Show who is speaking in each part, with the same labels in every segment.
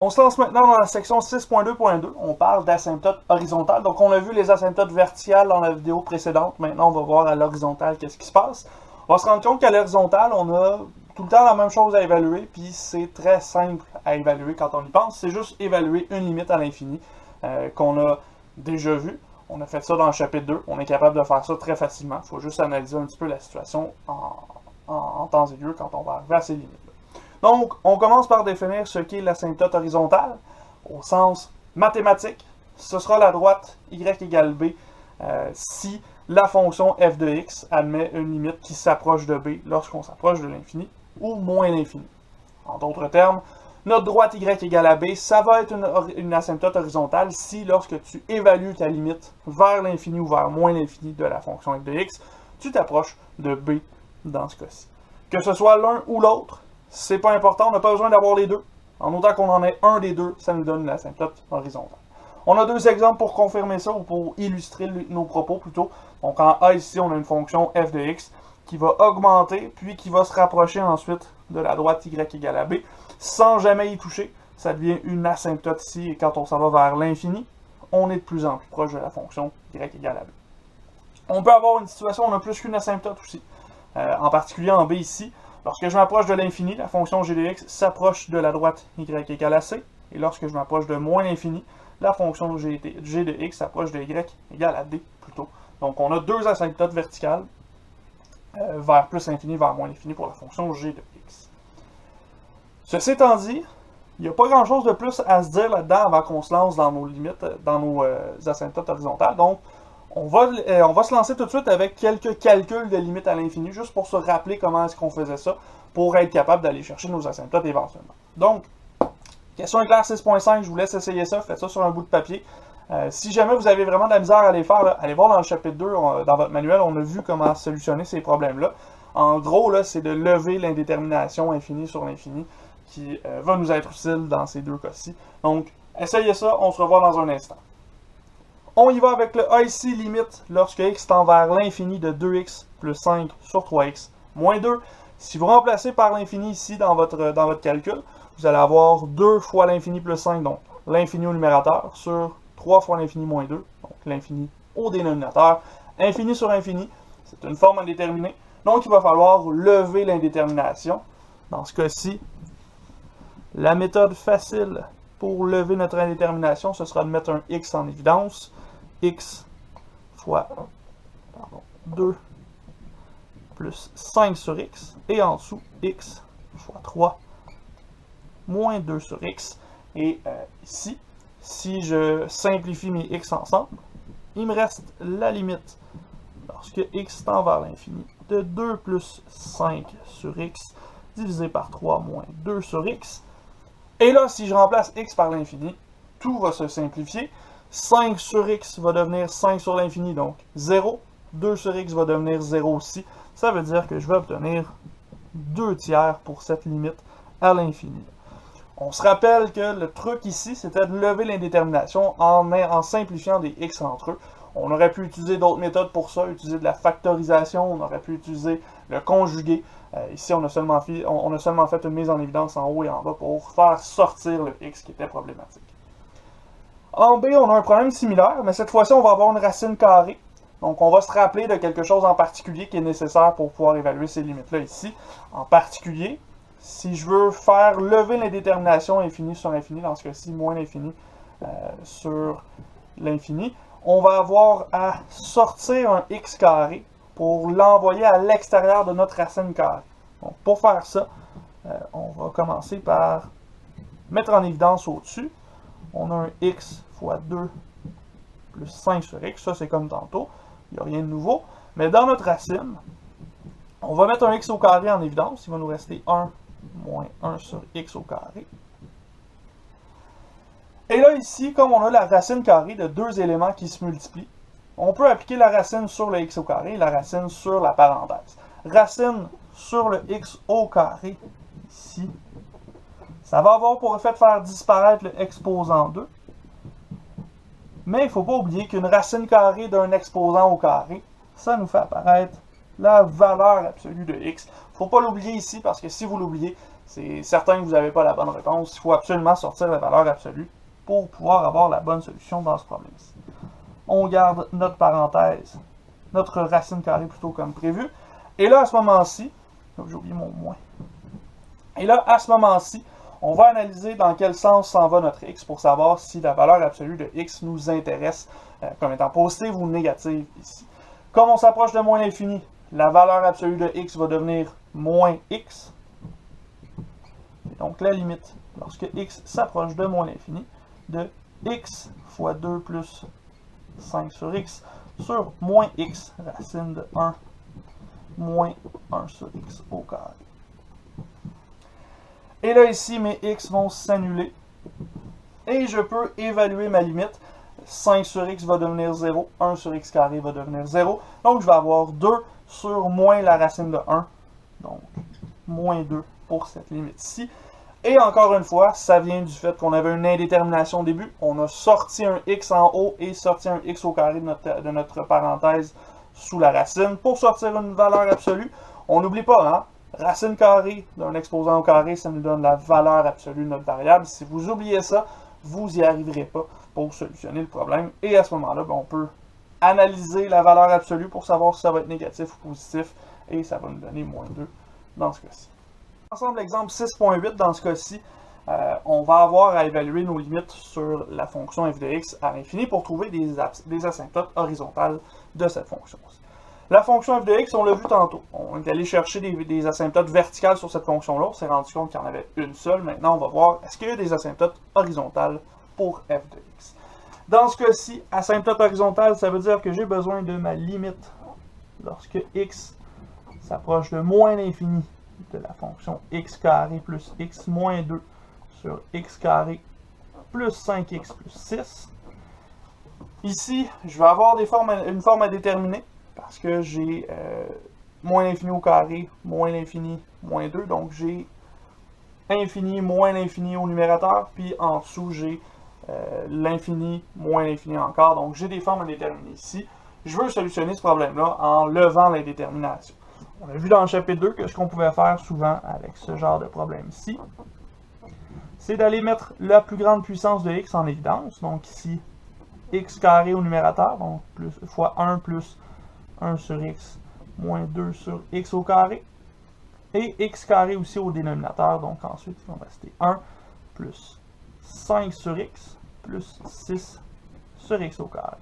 Speaker 1: On se lance maintenant dans la section 6.2.2. On parle d'asymptotes horizontales. Donc, on a vu les asymptotes verticales dans la vidéo précédente. Maintenant, on va voir à l'horizontale qu'est-ce qui se passe. On va se rendre compte qu'à l'horizontale, on a tout le temps la même chose à évaluer, puis c'est très simple à évaluer quand on y pense. C'est juste évaluer une limite à l'infini qu'on a déjà vu. On a fait ça dans le chapitre 2. On est capable de faire ça très facilement. Il faut juste analyser un petit peu la situation en temps et lieu quand on va arriver à ces limites. Donc, on commence par définir ce qu'est l'asymptote horizontale. Au sens mathématique, ce sera la droite y égale b si la fonction f de x admet une limite qui s'approche de b lorsqu'on s'approche de l'infini ou moins l'infini. En d'autres termes, notre droite y égale à b, ça va être une asymptote horizontale si lorsque tu évalues ta limite vers l'infini ou vers moins l'infini de la fonction f de x, tu t'approches de b dans ce cas-ci. Que ce soit l'un ou l'autre, c'est pas important, on n'a pas besoin d'avoir les deux. En autant qu'on en ait un des deux, ça nous donne une asymptote horizontale. On a deux exemples pour confirmer ça, ou pour illustrer nos propos plutôt. Donc en A ici, on a une fonction f de x qui va augmenter, puis qui va se rapprocher ensuite de la droite y égale à b, sans jamais y toucher. Ça devient une asymptote ici, et quand on s'en va vers l'infini, on est de plus en plus proche de la fonction y égale à b. On peut avoir une situation où on a plus qu'une asymptote aussi. En particulier en b ici, lorsque je m'approche de l'infini, la fonction g de x s'approche de la droite y égale à c. Et lorsque je m'approche de moins l'infini, la fonction g de x s'approche de y égale à d plutôt. Donc on a deux asymptotes verticales vers plus l'infini, vers moins l'infini pour la fonction g de x. Ceci étant dit, il n'y a pas grand-chose de plus à se dire là-dedans avant qu'on se lance dans nos limites, dans nos asymptotes horizontales. Donc, on va se lancer tout de suite avec quelques calculs de limites à l'infini, juste pour se rappeler comment est-ce qu'on faisait ça, pour être capable d'aller chercher nos asymptotes éventuellement. Donc, question éclair 6.5, je vous laisse essayer ça, faites ça sur un bout de papier. Si jamais vous avez vraiment de la misère à les faire, là, allez voir dans le chapitre 2, dans votre manuel, on a vu comment solutionner ces problèmes-là. En gros, là, c'est de lever l'indétermination infinie sur l'infini qui va nous être utile dans ces deux cas-ci. Donc, essayez ça, on se revoit dans un instant. On y va avec le A ici, limite lorsque x tend vers l'infini de 2x plus 5 sur 3x moins 2. Si vous remplacez par l'infini ici dans votre calcul, vous allez avoir 2 fois l'infini plus 5, donc l'infini au numérateur, sur 3 fois l'infini moins 2, donc l'infini au dénominateur. Infini sur infini, c'est une forme indéterminée, donc il va falloir lever l'indétermination. Dans ce cas-ci, la méthode facile pour lever notre indétermination, ce sera de mettre un x en évidence. X fois 2 plus 5 sur x. Et en dessous, x fois 3 moins 2 sur x. Et ici, si je simplifie mes x ensemble, il me reste la limite lorsque x tend vers l'infini de 2 plus 5 sur x divisé par 3 moins 2 sur x. Et là, si je remplace x par l'infini, tout va se simplifier. 5 sur x va devenir 5 sur l'infini, donc 0. 2 sur x va devenir 0 aussi. Ça veut dire que je vais obtenir 2 tiers pour cette limite à l'infini. On se rappelle que le truc ici, c'était de lever l'indétermination en simplifiant des x entre eux. On aurait pu utiliser d'autres méthodes pour ça, utiliser de la factorisation, on aurait pu utiliser le conjugué. Ici, on a seulement fait une mise en évidence en haut et en bas pour faire sortir le x qui était problématique. En B, on a un problème similaire, mais cette fois-ci, on va avoir une racine carrée. Donc, on va se rappeler de quelque chose en particulier qui est nécessaire pour pouvoir évaluer ces limites-là ici. En particulier, si je veux faire lever l'indétermination infini sur infini, dans ce cas-ci, moins l'infini sur l'infini, on va avoir à sortir un x carré pour l'envoyer à l'extérieur de notre racine carrée. Donc, pour faire ça, on va commencer par mettre en évidence au-dessus. On a un x fois 2 plus 5 sur x. Ça, c'est comme tantôt. Il n'y a rien de nouveau. Mais dans notre racine, on va mettre un x au carré en évidence. Il va nous rester 1 moins 1 sur x au carré. Et là, ici, comme on a la racine carrée de deux éléments qui se multiplient, on peut appliquer la racine sur le x au carré et la racine sur la parenthèse. Racine sur le x au carré, ici, ça va avoir pour effet de faire disparaître le exposant 2. Mais il ne faut pas oublier qu'une racine carrée d'un exposant au carré, ça nous fait apparaître la valeur absolue de x. Il ne faut pas l'oublier ici parce que si vous l'oubliez, c'est certain que vous n'avez pas la bonne réponse. Il faut absolument sortir la valeur absolue pour pouvoir avoir la bonne solution dans ce problème-ci. On garde notre parenthèse, notre racine carrée plutôt comme prévu. Et là, à ce moment-ci, j'ai oublié mon moins. Et là, à ce moment-ci, on va analyser dans quel sens s'en va notre x pour savoir si la valeur absolue de x nous intéresse comme étant positive ou négative ici. Comme on s'approche de moins l'infini, la valeur absolue de x va devenir moins x. Et donc la limite, lorsque x s'approche de moins l'infini, de x fois 2 plus 5 sur x sur moins x, racine de 1 moins 1 sur x au carré. Et là, ici, mes x vont s'annuler. Et je peux évaluer ma limite. 5 sur x va devenir 0. 1 sur x carré va devenir 0. Donc, je vais avoir 2 sur moins la racine de 1. Donc, moins 2 pour cette limite-ci. Et encore une fois, ça vient du fait qu'on avait une indétermination au début. On a sorti un x en haut et sorti un x au carré de notre parenthèse sous la racine pour sortir une valeur absolue. On n'oublie pas, hein? Racine carrée d'un exposant au carré, ça nous donne la valeur absolue de notre variable. Si vous oubliez ça, vous n'y arriverez pas pour solutionner le problème. Et à ce moment-là, on peut analyser la valeur absolue pour savoir si ça va être négatif ou positif. Et ça va nous donner moins 2 dans ce cas-ci. Ensemble, l'exemple 6.8, dans ce cas-ci, on va avoir à évaluer nos limites sur la fonction f de x à l'infini pour trouver des asymptotes horizontales de cette fonction-ci. La fonction f de x, on l'a vu tantôt. On est allé chercher des asymptotes verticales sur cette fonction-là. On s'est rendu compte qu'il y en avait une seule. Maintenant, on va voir, est-ce qu'il y a des asymptotes horizontales pour f de x. Dans ce cas-ci, asymptote horizontale, ça veut dire que j'ai besoin de ma limite lorsque x s'approche de moins l'infini de la fonction x carré plus x moins 2 sur x carré plus 5x plus 6. Ici, je vais avoir une forme à déterminer. Parce que j'ai moins l'infini au carré, moins l'infini, moins 2. Donc, j'ai infini, moins l'infini au numérateur. Puis, en dessous, j'ai l'infini, moins l'infini encore. Donc, j'ai des formes à déterminer ici. Je veux solutionner ce problème-là en levant l'indétermination. On a vu dans le chapitre 2 que ce qu'on pouvait faire souvent avec ce genre de problème-ci, c'est d'aller mettre la plus grande puissance de x en évidence. Donc, ici, x carré au numérateur, donc plus, fois 1 plus 1 sur x moins 2 sur x au carré. Et x carré aussi au dénominateur. Donc ensuite, il va me rester 1 plus 5 sur x plus 6 sur x au carré.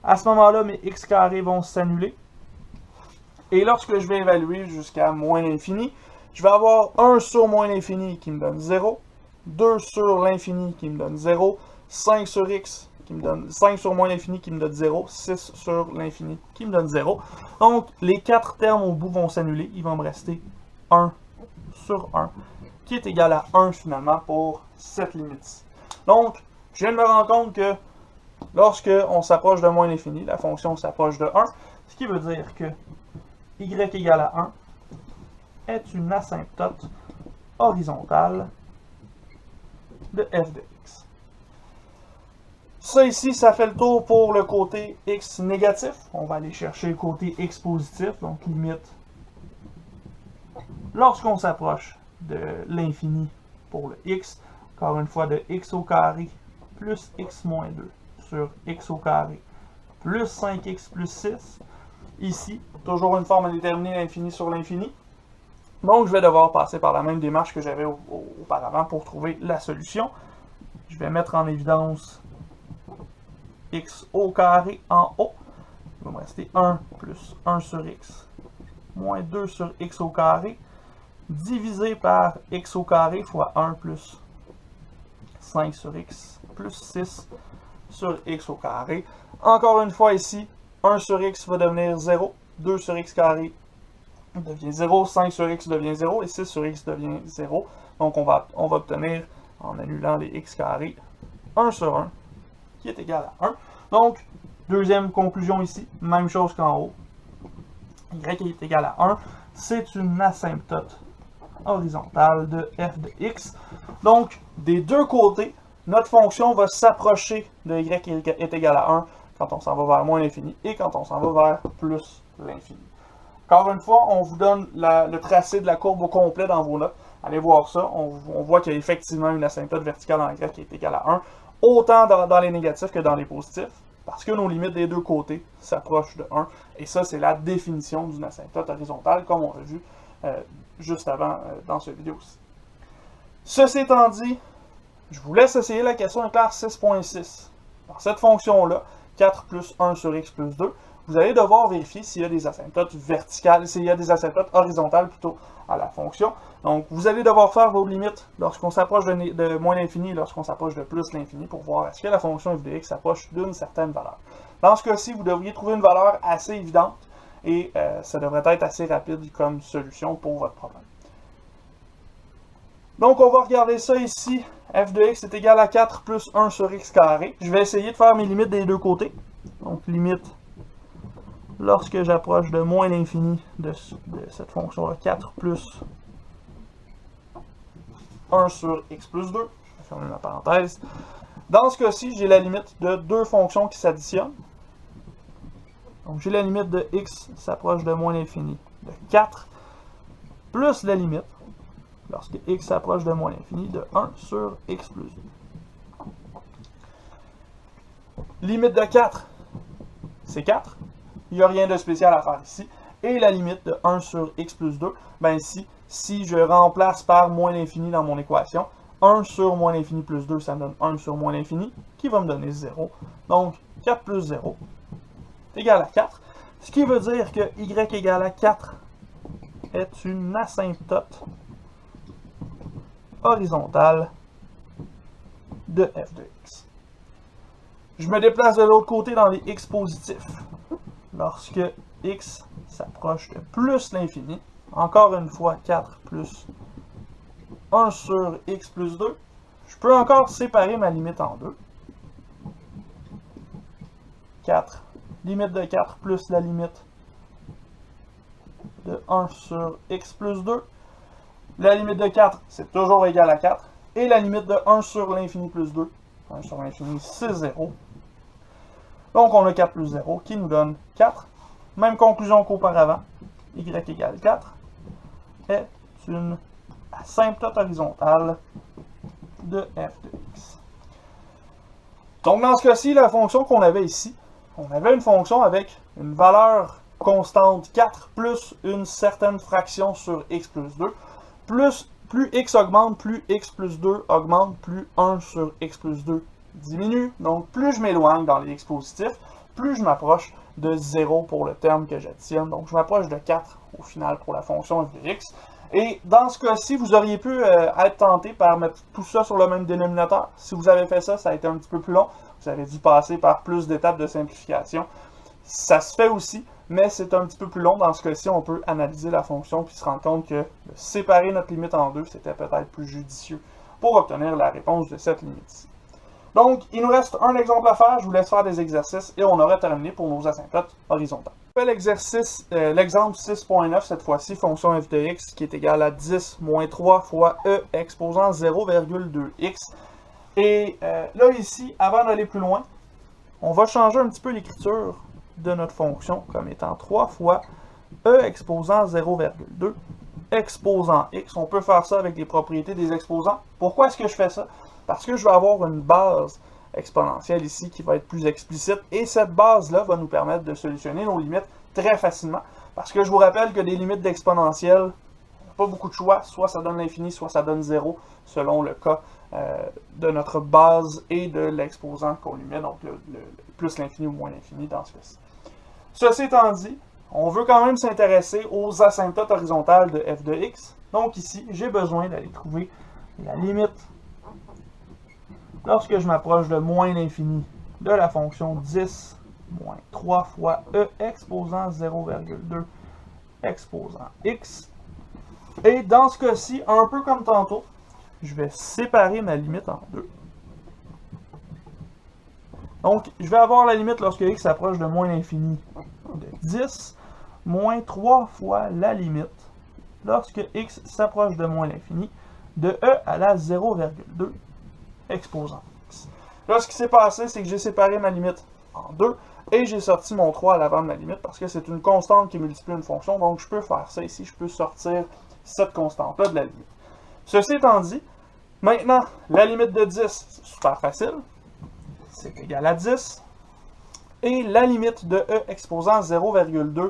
Speaker 1: À ce moment-là, mes x carrés vont s'annuler. Et lorsque je vais évaluer jusqu'à moins l'infini, je vais avoir 1 sur moins l'infini qui me donne 0, 2 sur l'infini qui me donne 0, 5 sur x qui me donne 5 sur moins l'infini qui me donne 0, 6 sur l'infini qui me donne 0. Donc, les 4 termes au bout vont s'annuler. Il va me rester 1 sur 1, qui est égal à 1 finalement pour cette limite-ci. Donc, je viens de me rendre compte que lorsque on s'approche de moins l'infini, la fonction s'approche de 1, ce qui veut dire que y égale à 1 est une asymptote horizontale de f de x. Ça ici, ça fait le tour pour le côté x négatif. On va aller chercher le côté x positif, donc limite lorsqu'on s'approche de l'infini pour le x, encore une fois de x au carré plus x moins 2 sur x au carré plus 5x plus 6. Ici, toujours une forme à déterminer l'infini sur l'infini. Donc, je vais devoir passer par la même démarche que j'avais auparavant pour trouver la solution. Je vais mettre en évidence x au carré en haut. Il va me rester 1 plus 1 sur x moins 2 sur x au carré divisé par x au carré fois 1 plus 5 sur x plus 6 sur x au carré. Encore une fois ici, 1 sur x va devenir 0, 2 sur x carré devient 0, 5 sur x devient 0 et 6 sur x devient 0. Donc on va obtenir, en annulant les x carrés, 1 sur 1 qui est égal à 1. Donc, deuxième conclusion ici, même chose qu'en haut. Y est égal à 1. C'est une asymptote horizontale de f de x. Donc, des deux côtés, notre fonction va s'approcher de y est égal à 1 quand on s'en va vers moins l'infini et quand on s'en va vers plus l'infini. Encore une fois, on vous donne le tracé de la courbe au complet dans vos notes. allez voir ça, on voit qu'il y a effectivement une asymptote verticale en grec qui est égale à 1, autant dans les négatifs que dans les positifs, parce que nos limites des deux côtés s'approchent de 1, et ça c'est la définition d'une asymptote horizontale, comme on l'a vu juste avant dans cette vidéo-ci. Ceci étant dit, je vous laisse essayer la question de classe 6.6. Dans cette fonction-là, 4 plus 1 sur x plus 2, vous allez devoir vérifier s'il y a des asymptotes verticales, s'il y a des asymptotes horizontales plutôt à la fonction. Donc, vous allez devoir faire vos limites lorsqu'on s'approche de moins l'infini et lorsqu'on s'approche de plus l'infini pour voir est-ce que la fonction f de x s'approche d'une certaine valeur. Dans ce cas-ci, vous devriez trouver une valeur assez évidente et ça devrait être assez rapide comme solution pour votre problème. Donc, on va regarder ça ici. F de x est égal à 4 plus 1 sur x carré. Je vais essayer de faire mes limites des deux côtés. Donc, limite lorsque j'approche de moins l'infini de cette fonction-là, 4 plus 1 sur x plus 2. Je vais fermer ma parenthèse. Dans ce cas-ci, j'ai la limite de deux fonctions qui s'additionnent. Donc, j'ai la limite de x s'approche de moins l'infini de 4 plus la limite lorsque x s'approche de moins l'infini de 1 sur x plus 2. Limite de 4, c'est 4. Il n'y a rien de spécial à faire ici. Et la limite de 1 sur x plus 2, ben ici, si je remplace par moins l'infini dans mon équation, 1 sur moins l'infini plus 2, ça me donne 1 sur moins l'infini, qui va me donner 0. Donc, 4 plus 0 est égal à 4. Ce qui veut dire que y égale à 4 est une asymptote horizontale de f de x. Je me déplace de l'autre côté dans les x positifs. Lorsque x s'approche de plus l'infini, encore une fois 4 plus 1 sur x plus 2, je peux encore séparer ma limite en deux. 4, limite de 4 plus la limite de 1 sur x plus 2. La limite de 4, c'est toujours égal à 4. Et la limite de 1 sur l'infini plus 2, 1 sur l'infini, c'est 0. Donc, on a 4 plus 0 qui nous donne 4. Même conclusion qu'auparavant. Y égale 4 est une asymptote horizontale de f de x. Donc, dans ce cas-ci, la fonction qu'on avait ici, on avait une fonction avec une valeur constante 4 plus une certaine fraction sur x plus 2. Plus x augmente, plus x plus 2 augmente, plus 1 sur x plus 2 diminue. Donc, plus je m'éloigne dans les x positifs, plus je m'approche de 0 pour le terme que j'additionne. Donc, je m'approche de 4 au final pour la fonction f de x. Et dans ce cas-ci, vous auriez pu être tenté par mettre tout ça sur le même dénominateur. Si vous avez fait ça, ça a été un petit peu plus long. Vous avez dû passer par plus d'étapes de simplification. Ça se fait aussi, mais c'est un petit peu plus long. Dans ce cas-ci, on peut analyser la fonction puis se rendre compte que de séparer notre limite en deux, c'était peut-être plus judicieux pour obtenir la réponse de cette limite-ci. Donc, il nous reste un exemple à faire. Je vous laisse faire des exercices et on aura terminé pour nos asymptotes horizontales. On fait l'exercice, l'exemple 6.9, cette fois-ci, fonction f de x qui est égale à 10 moins 3 fois e exposant 0,2x. Et là, ici, avant d'aller plus loin, on va changer un petit peu l'écriture de notre fonction comme étant 3 fois e exposant 0,2 exposant x. On peut faire ça avec les propriétés des exposants. Pourquoi est-ce que je fais ça? Parce que je vais avoir une base exponentielle ici qui va être plus explicite et cette base-là va nous permettre de solutionner nos limites très facilement. Parce que je vous rappelle que des limites d'exponentielle, on n'a pas beaucoup de choix, soit ça donne l'infini, soit ça donne 0, selon le cas de notre base et de l'exposant qu'on lui met, donc le plus l'infini ou moins l'infini dans ce cas-ci. Ceci étant dit, on veut quand même s'intéresser aux asymptotes horizontales de f de x. Donc ici, j'ai besoin d'aller trouver la limite lorsque je m'approche de moins l'infini de la fonction 10 moins 3 fois e exposant 0,2 exposant x. Et dans ce cas-ci, un peu comme tantôt, je vais séparer ma limite en deux. Donc, je vais avoir la limite lorsque x s'approche de moins l'infini de 10 moins 3 fois la limite lorsque x s'approche de moins l'infini de e à la 0,2 exposant x. Là, ce qui s'est passé, c'est que j'ai séparé ma limite en deux et j'ai sorti mon 3 à l'avant de ma limite parce que c'est une constante qui multiplie une fonction. Donc, je peux faire ça ici. Je peux sortir cette constante-là de la limite. Ceci étant dit, maintenant, la limite de 10, c'est super facile. C'est égal à 10. Et la limite de e exposant 0,2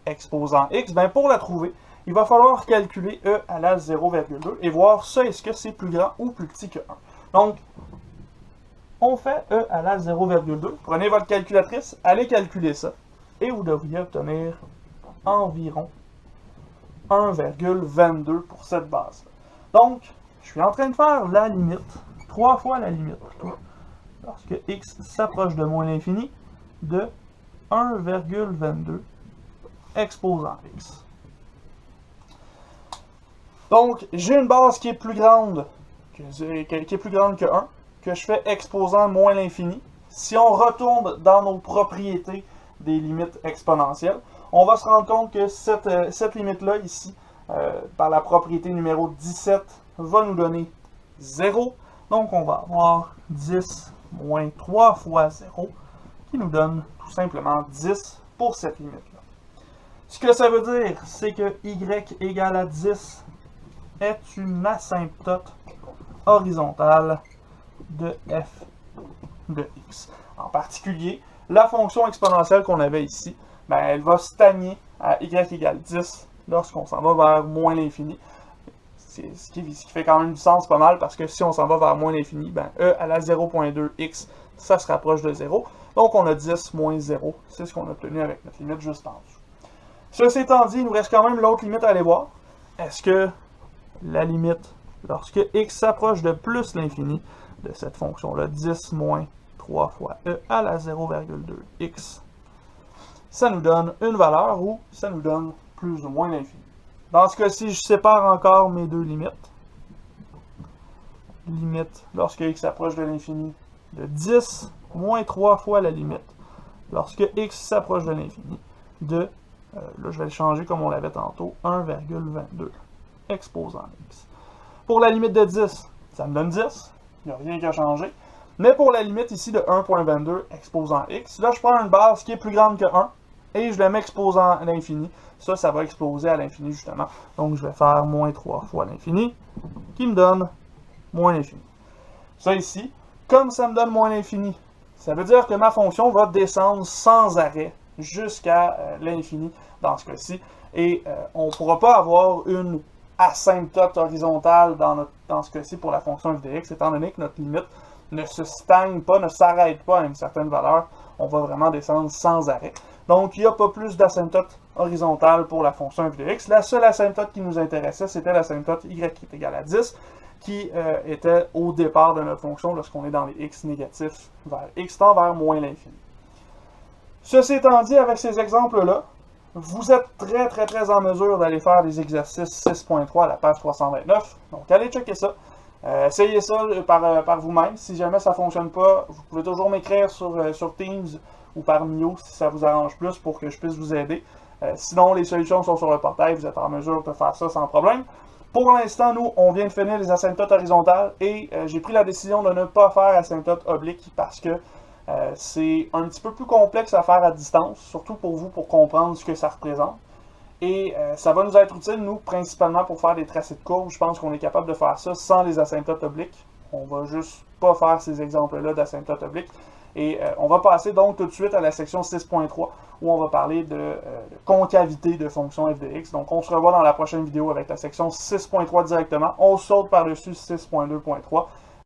Speaker 1: exposant x, ben pour la trouver, il va falloir calculer e à la 0,2 et voir ça, est-ce que c'est plus grand ou plus petit que 1. Donc, on fait e à la 0,2. Prenez votre calculatrice, allez calculer ça. Et vous devriez obtenir environ 1,22 pour cette base-là. Donc, je suis en train de faire la limite, 3 fois la limite, lorsque x s'approche de moins l'infini, de 1,22 exposant x. Donc, j'ai une base qui est plus grande que 1, que je fais exposant moins l'infini. Si on retourne dans nos propriétés des limites exponentielles, on va se rendre compte que cette limite-là, ici, par la propriété numéro 17, va nous donner 0. Donc, on va avoir 10 moins 3 fois 0, qui nous donne tout simplement 10 pour cette limite-là. Ce que ça veut dire, c'est que y égale à 10 est une asymptote horizontale de f de x. En particulier, la fonction exponentielle qu'on avait ici, ben, elle va stagner à y égale 10 lorsqu'on s'en va vers moins l'infini. Ce qui fait quand même du sens pas mal, parce que si on s'en va vers moins l'infini, ben, e à la 0,2x, ça se rapproche de 0. Donc on a 10 moins 0, c'est ce qu'on a obtenu avec notre limite juste en dessous. Ceci étant dit, il nous reste quand même l'autre limite à aller voir. Est-ce que la limite, lorsque x s'approche de plus l'infini, de cette fonction-là, 10 moins 3 fois e à la 0,2x, ça nous donne une valeur ou ça nous donne plus ou moins l'infini. Dans ce cas-ci, je sépare encore mes deux limites. Limite, lorsque x s'approche de l'infini, de 10 moins 3 fois la limite, lorsque x s'approche de l'infini, de, là je vais le changer comme on l'avait tantôt, 1,22 exposant x. Pour la limite de 10, ça me donne 10, il n'y a rien qu'à changer. Mais pour la limite ici de 1,22 exposant x, là je prends une base qui est plus grande que 1, et je la mets exposant à l'infini. Ça va exploser à l'infini justement. Donc je vais faire moins 3 fois l'infini, qui me donne moins l'infini. Ça ici, comme ça me donne moins l'infini, ça veut dire que ma fonction va descendre sans arrêt jusqu'à l'infini dans ce cas-ci. Et on ne pourra pas avoir une asymptote horizontale dans ce cas-ci pour la fonction f de x, étant donné que notre limite ne se stagne pas, ne s'arrête pas à une certaine valeur. On va vraiment descendre sans arrêt. Donc, il n'y a pas plus d'asymptote horizontale pour la fonction f de x. La seule asymptote qui nous intéressait, c'était l'asymptote y qui est égale à 10, qui était au départ de notre fonction lorsqu'on est dans les x négatifs vers x tend vers moins l'infini. Ceci étant dit, avec ces exemples-là, vous êtes très en mesure d'aller faire des exercices 6.3 à la page 329. Donc, allez checker ça. Essayez ça par vous-même. Si jamais ça ne fonctionne pas, vous pouvez toujours m'écrire sur Teams ou par Mio si ça vous arrange plus pour que je puisse vous aider. Sinon, les solutions sont sur le portail. Vous êtes en mesure de faire ça sans problème. Pour l'instant, nous, on vient de finir les asymptotes horizontales et j'ai pris la décision de ne pas faire asymptote oblique parce que c'est un petit peu plus complexe à faire à distance, surtout pour vous, pour comprendre ce que ça représente. Et ça va nous être utile, nous, principalement pour faire des tracés de courbes. Je pense qu'on est capable de faire ça sans les asymptotes obliques. On va juste pas faire ces exemples-là d'asymptotes obliques. Et on va passer donc tout de suite à la section 6.3 où on va parler de concavité de fonction f de x. Donc on se revoit dans la prochaine vidéo avec la section 6.3 directement. On saute par-dessus 6.2.3